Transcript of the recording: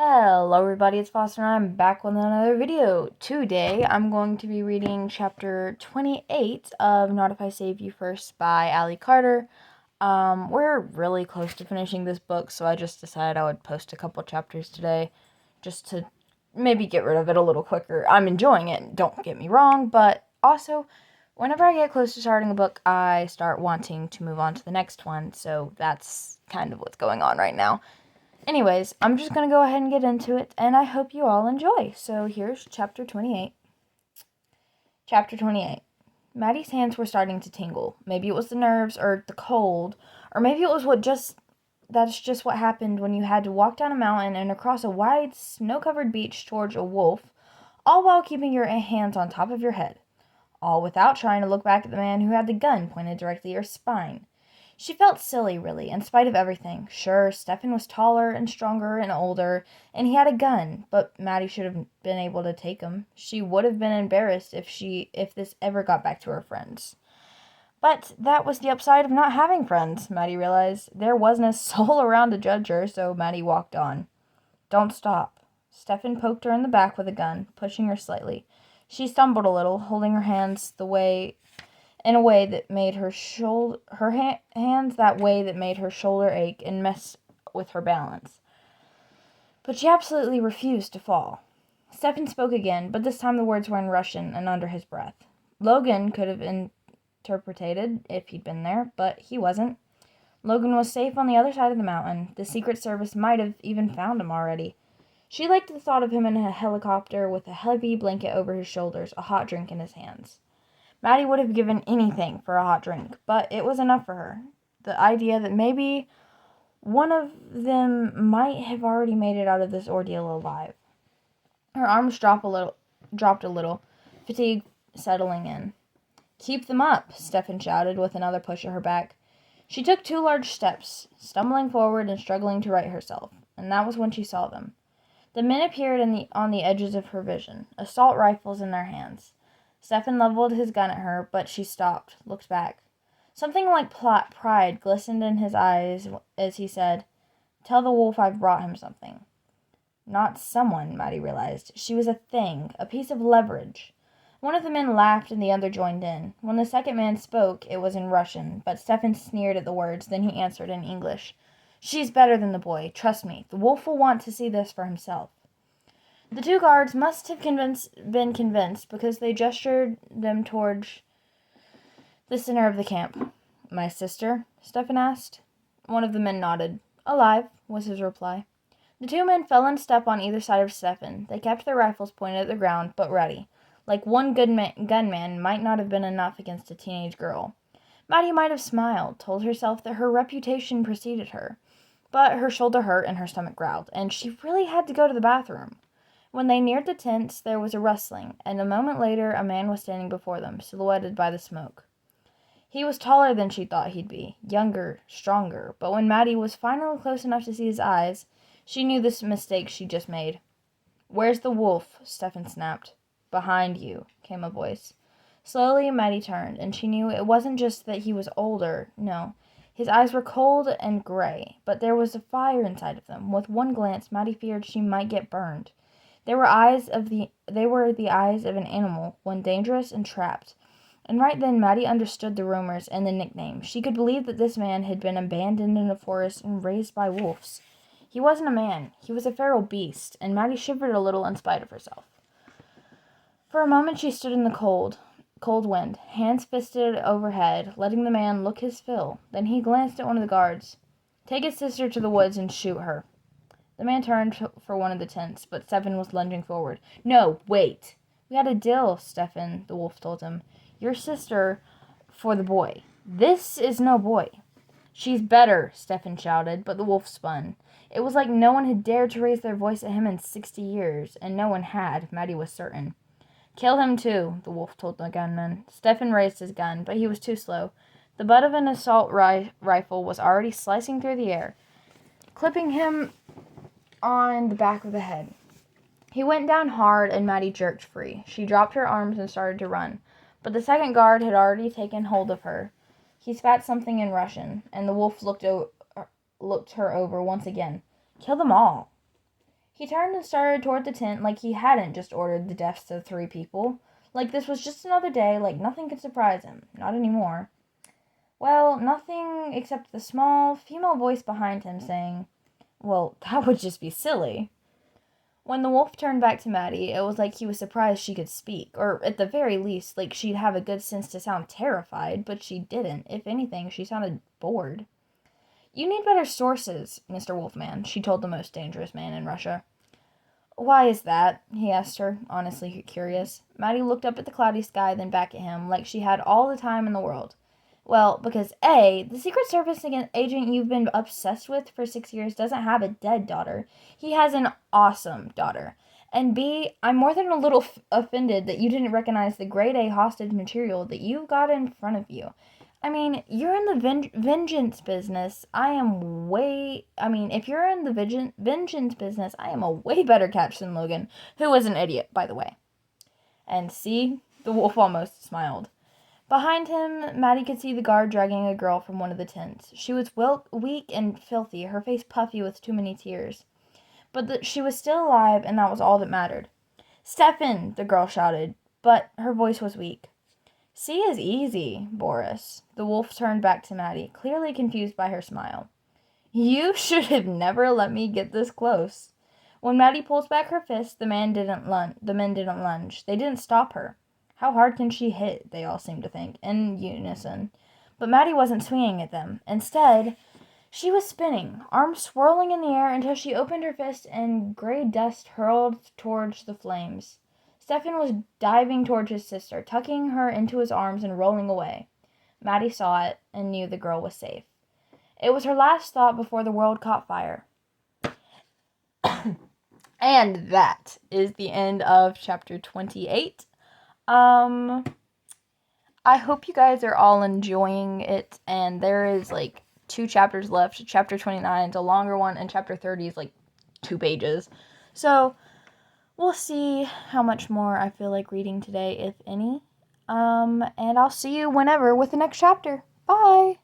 Hello everybody, it's Foster and I'm back with another video. Today I'm going to be reading chapter 28 of Not If I Save You First by Allie Carter. We're really close to finishing this book, so I just decided I would post a couple chapters today just to maybe get rid of it a little quicker. I'm enjoying it, don't get me wrong, but also whenever I get close to starting a book, I start wanting to move on to the next one, so that's kind of what's going on right now. Anyways, I'm just going to go ahead and get into it, and I hope you all enjoy. So here's chapter 28. Chapter 28. Maddie's hands were starting to tingle. Maybe it was the nerves or the cold, or maybe it was that's just what happened when you had to walk down a mountain and across a wide, snow-covered beach towards a wolf, all while keeping your hands on top of your head. All without trying to look back at the man who had the gun pointed directly at her spine. She felt silly, really, in spite of everything. Sure, Stefan was taller and stronger and older, and he had a gun, but Maddie should have been able to take him. She would have been embarrassed if this ever got back to her friends. But that was the upside of not having friends, Maddie realized. There wasn't a soul around to judge her, so Maddie walked on. Don't stop. Stefan poked her in the back with a gun, pushing her slightly. She stumbled a little, holding her hands in a way that made her hands that way that made her shoulder ache and mess with her balance. But she absolutely refused to fall. Stefan spoke again, but this time the words were in Russian and under his breath. Logan could have interpreted if he'd been there, but he wasn't. Logan was safe on the other side of the mountain. The Secret Service might have even found him already. She liked the thought of him in a helicopter with a heavy blanket over his shoulders, a hot drink in his hands. Maddie would have given anything for a hot drink, but it was enough for her. The idea that maybe one of them might have already made it out of this ordeal alive. Her arms dropped a little, fatigue settling in. Keep them up, Stefan shouted with another push at her back. She took 2 large steps, stumbling forward and struggling to right herself, and that was when she saw them. The men appeared on the edges of her vision, assault rifles in their hands. Stefan leveled his gun at her, but she stopped, looked back. Something like pride glistened in his eyes as he said, "Tell the wolf I've brought him something." Not someone, Maddie realized. She was a thing, a piece of leverage. One of the men laughed and the other joined in. When the second man spoke, it was in Russian, but Stefan sneered at the words, then he answered in English. "She's better than the boy. Trust me. The wolf will want to see this for himself." The 2 guards must have been convinced because they gestured them towards the center of the camp. "My sister?" Stefan asked. One of the men nodded. "Alive," was his reply. The 2 men fell in step on either side of Stefan. They kept their rifles pointed at the ground, but ready. Like one gunman might not have been enough against a teenage girl. Maddie might have smiled, told herself that her reputation preceded her. But her shoulder hurt and her stomach growled, and she really had to go to the bathroom. When they neared the tents, there was a rustling, and a moment later a man was standing before them, silhouetted by the smoke. He was taller than she thought he'd be, younger, stronger, but when Maddie was finally close enough to see his eyes, she knew this mistake she'd just made. "Where's the wolf?" Stefan snapped. "Behind you," came a voice. Slowly, Maddie turned, and she knew it wasn't just that he was older, no. His eyes were cold and gray, but there was a fire inside of them. With one glance, Maddie feared she might get burned. They were the eyes of an animal, one dangerous and trapped. And right then Maddie understood the rumors and the nickname. She could believe that this man had been abandoned in a forest and raised by wolves. He wasn't a man. He was a feral beast, and Maddie shivered a little in spite of herself. For a moment she stood in the cold wind, hands fisted overhead, letting the man look his fill. Then he glanced at one of the guards. "Take his sister to the woods and shoot her." The man turned for one of the tents, but Stefan was lunging forward. "No, wait." "We had a deal, Stefan," the wolf told him. "Your sister for the boy. This is no boy." "She's better," Stefan shouted, but the wolf spun. It was like no one had dared to raise their voice at him in 60 years, and no one had, Maddie was certain. "Kill him too," the wolf told the gunman. Stefan raised his gun, but he was too slow. The butt of an assault rifle was already slicing through the air, clipping him on the back of the head. He went down hard, and Maddie jerked free. She dropped her arms and started to run, but the second guard had already taken hold of her. He spat something in Russian, and the wolf looked her over once again. "Kill them all." He turned and started toward the tent like he hadn't just ordered the deaths of 3 people. Like this was just another day, like nothing could surprise him. Not anymore. Well, nothing except the small female voice behind him saying, "Well, that would just be silly." When the wolf turned back to Maddie, it was like he was surprised she could speak, or at the very least, like she'd have a good sense to sound terrified, but she didn't. If anything, she sounded bored. "You need better sources, Mr. Wolfman," she told the most dangerous man in Russia. "Why is that?" he asked her, honestly curious. Maddie looked up at the cloudy sky, then back at him, like she had all the time in the world. "Well, because A, the Secret Service agent you've been obsessed with for 6 years doesn't have a dead daughter. He has an awesome daughter. And B, I'm more than a little offended that you didn't recognize the grade A hostage material that you got in front of you. I mean, you're in the vengeance business. If you're in the vengeance business, I am a way better catch than Logan, who was an idiot, by the way." And see, the wolf almost smiled. Behind him, Maddie could see the guard dragging a girl from one of the tents. She was weak and filthy, her face puffy with too many tears. But she was still alive, and that was all that mattered. "Stefan!" the girl shouted, but her voice was weak. "C is easy, Boris." The wolf turned back to Maddie, clearly confused by her smile. "You should have never let me get this close." When Maddie pulls back her fist, the men didn't lunge. They didn't stop her. How hard can she hit, they all seemed to think, in unison. But Maddie wasn't swinging at them. Instead, she was spinning, arms swirling in the air until she opened her fist and gray dust hurled towards the flames. Stefan was diving towards his sister, tucking her into his arms and rolling away. Maddie saw it and knew the girl was safe. It was her last thought before the world caught fire. And that is the end of chapter 28. I hope you guys are all enjoying it, and there is like 2 chapters left. Chapter 29 is a longer one, and chapter 30 is like 2 pages. So we'll see how much more I feel like reading today, if any. And I'll see you whenever with the next chapter. Bye!